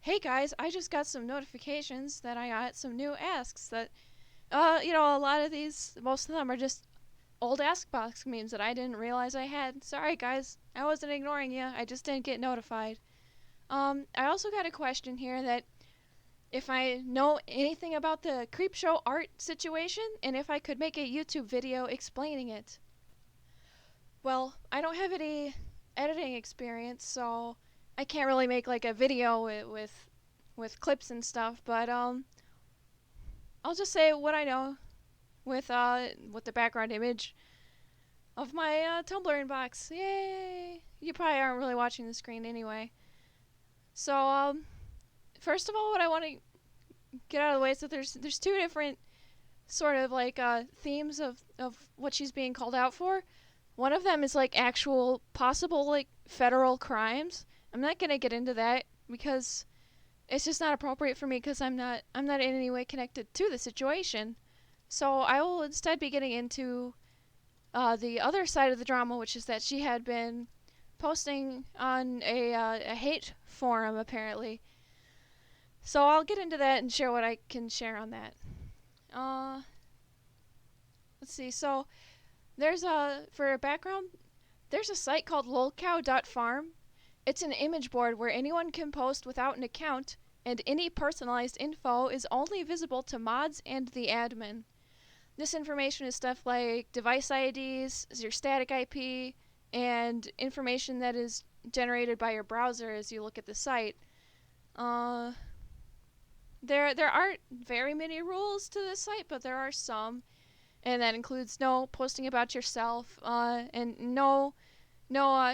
Hey guys, I just got some notifications that I got some new asks that, a lot of these, most of them are just old Ask Box memes that I didn't realize I had. Sorry guys, I wasn't ignoring you, I just didn't get notified. I also got a question here that if I know anything about the Creepshow art situation and if I could make a YouTube video explaining it. Well, I don't have any editing experience, so I can't really make like a video with clips and stuff, but I'll just say what I know with the background image of my Tumblr inbox. Yay! You probably aren't really watching the screen anyway. So first of all, what I want to get out of the way is that there's two different sort of like themes of what she's being called out for. One of them is like actual possible like federal crimes. I'm not gonna get into that because it's just not appropriate for me because I'm not in any way connected to the situation. So I will instead be getting into the other side of the drama, which is that she had been posting on a hate forum apparently. So I'll get into that and share what I can share on that. Uh, let's see. So there's for a background, there's a site called lolcow.farm. It's an image board where anyone can post without an account, and any personalized info is only visible to mods and the admin. This information is stuff like device IDs, your static IP, and information that is generated by your browser as you look at the site. Uh, there aren't very many rules to this site, but there are some, and that includes no posting about yourself, and no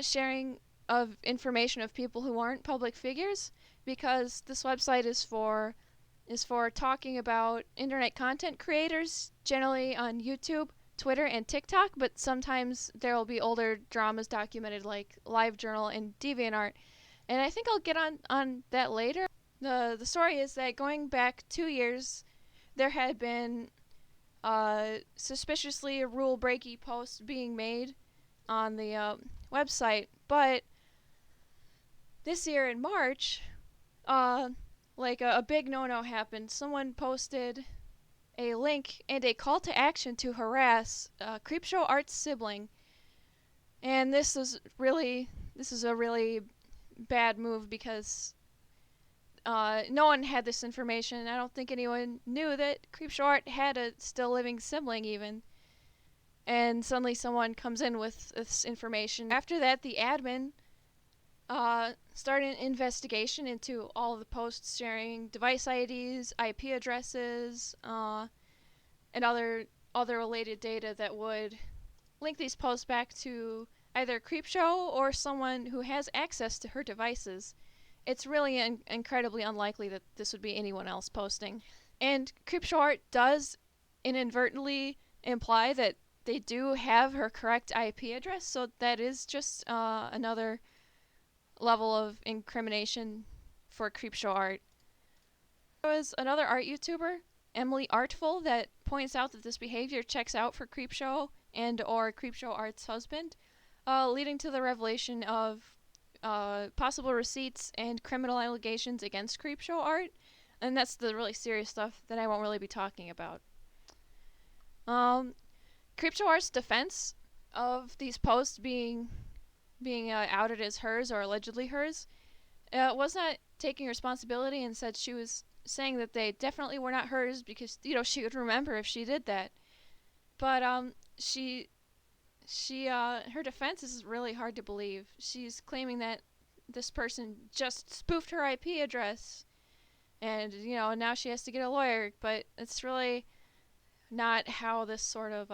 sharing of information of people who aren't public figures, because this website is for talking about internet content creators, generally on YouTube, Twitter, and TikTok, but sometimes there will be older dramas documented like LiveJournal and DeviantArt. And I think I'll get on that later. The story is that going back 2 years, there had been suspiciously rule-breaky posts being made on the website, but this year in March, like a big no-no happened. Someone posted a link and a call to action to harass Creepshow Art's sibling, and this is a really bad move because no one had this information. I don't think anyone knew that Creepshow Art had a still living sibling even. And suddenly someone comes in with this information. After that, the admin started an investigation into all of the posts sharing device IDs, IP addresses, and other related data that would link these posts back to either Creepshow or someone who has access to her devices. It's really incredibly unlikely that this would be anyone else posting. And Creepshow Art does inadvertently imply that they do have her correct IP address, so that is just another level of incrimination for Creepshow Art. There was another art YouTuber, Emily Artful, that points out that this behavior checks out for Creepshow and or Creepshow Art's husband, leading to the revelation of possible receipts and criminal allegations against Creepshow Art, and that's the really serious stuff that I won't really be talking about. Creepshow Art's defense of these posts being outed as hers or allegedly hers was not taking responsibility and said she was saying that they definitely were not hers because she would remember if she did that. But her defense is really hard to believe. She's claiming that this person just spoofed her IP address, and now she has to get a lawyer. But it's really not how this sort of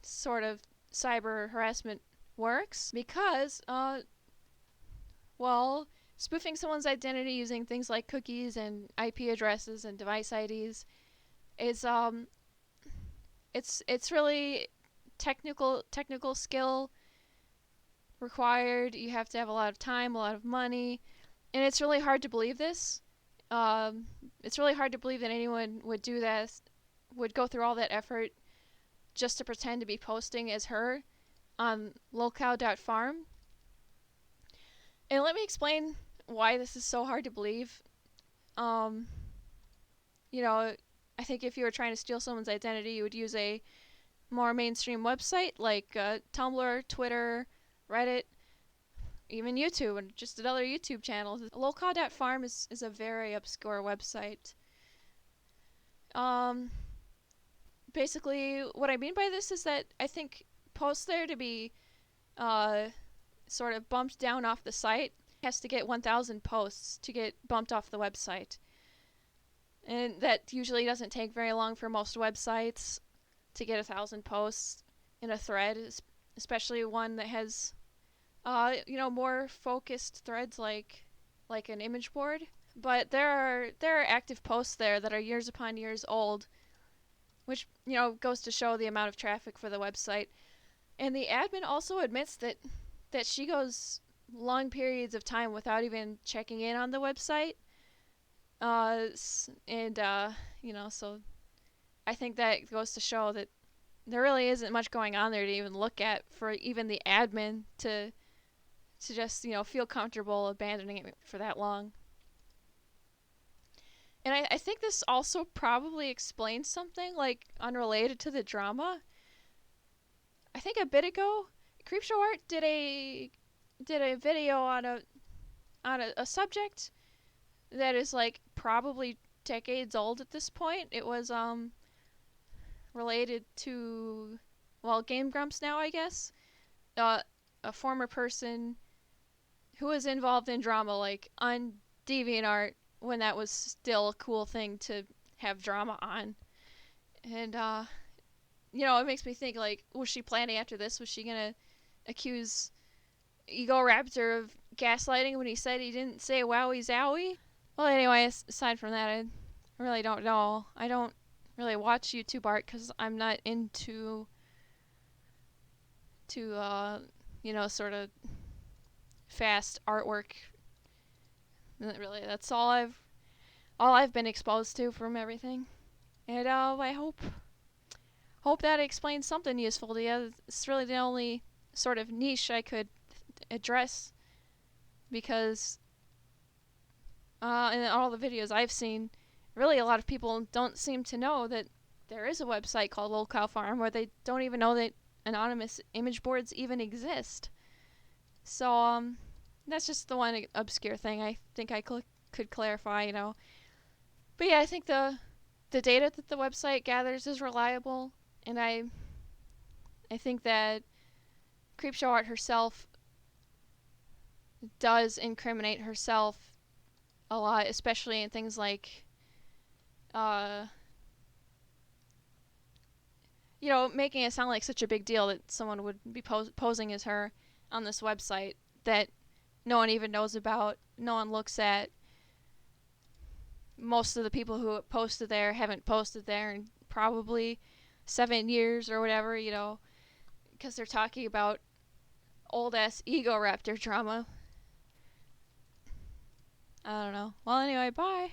cyber harassment works, because spoofing someone's identity using things like cookies and IP addresses and device IDs is it's really technical skill required. You have to have a lot of time, a lot of money, and it's really hard to believe this. It's really hard to believe that anyone would do that, would go through all that effort just to pretend to be posting as her on lolcow.farm. And let me explain why this is so hard to believe. Um, you know, I think if you were trying to steal someone's identity, you would use a more mainstream website like Tumblr, Twitter, Reddit, even YouTube, and just another YouTube channel. Lolcow.farm is a very obscure website. Um, Basically, what I mean by this is that I think posts there to be uh, sort of bumped down off the site has to get 1,000 posts to get bumped off the website. And that usually doesn't take very long for most websites to get 1,000 posts in a thread, especially one that has, more focused threads like an image board. But there are active posts there that are years upon years old, which goes to show the amount of traffic for the website. And the admin also admits that she goes long periods of time without even checking in on the website. So I think that goes to show that there really isn't much going on there to even look at for even the admin to just feel comfortable abandoning it for that long. And I think this also probably explains something like unrelated to the drama. I think a bit ago, Creepshow Art did a video on a subject that is like probably decades old at this point. It was related to, well, Game Grumps now, I guess. A former person who was involved in drama, like on DeviantArt, when that was still a cool thing to have drama on. And it makes me think, like, was she planning after this? Was she gonna accuse Ego Raptor of gaslighting when he said he didn't say wowie zowie? Well, anyway, aside from that, I really don't know. I don't really watch YouTube art because I'm not into sort of fast artwork. Really, that's all I've been exposed to from everything. And I hope that explains something useful to you. It's really the only sort of niche I could address, because in all the videos I've seen, really a lot of people don't seem to know that there is a website called Lolcow Farm, or they don't even know that anonymous image boards even exist. So that's just the one obscure thing I think I could clarify. But yeah, I think the data that the website gathers is reliable, and I think that Creepshow Art herself does incriminate herself a lot, especially in things like making it sound like such a big deal that someone would be posing as her on this website that no one even knows about, no one looks at. Most of the people who posted there haven't posted there in probably 7 years or whatever, because they're talking about old ass Ego Raptor drama. I don't know. Well, anyway, bye.